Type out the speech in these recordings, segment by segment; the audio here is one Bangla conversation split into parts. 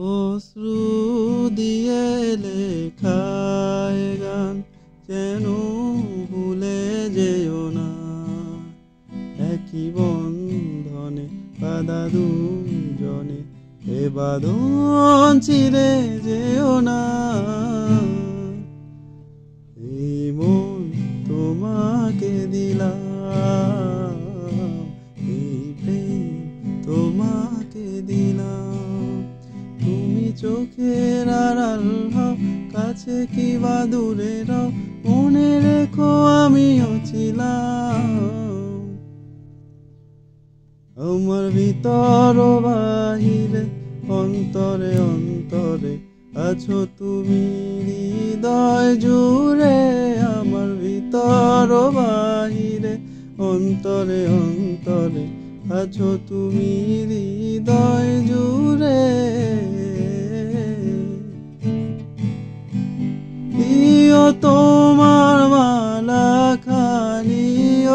অশ্রু দিয়ে লেখায় গান যেন ভুলে যেও না, একই বন্ধনে বাঁধা দুজনে এ বাঁধন ছিঁড়ে যেও না। এই মন তোমাকে দিলাম, এই প্রেম তোমাকে দিলাম। তুমি চোখের আড়াল হও, কাছে কিবা দূরে রও, মনে রেখো আমিও ছিলাম। আমার ভিতর বাহিরে অন্তরে অন্তরে আছো তুমি হৃদয় জুড়ে। আমার ভিতর বাহিরে অন্তরে অন্তরে আছো তুমি হৃদয় জুড়ে। দিও তোমার মালা খানি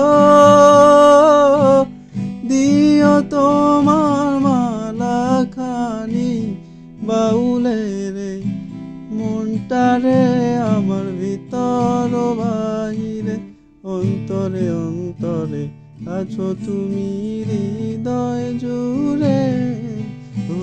ও, দিও তোমার মালা খানি বাউলে রে মনটারে। আমার ভিতর বাহিরে অন্তরে অন্তরে আছো তুমি হৃদয় জুড়ে। ও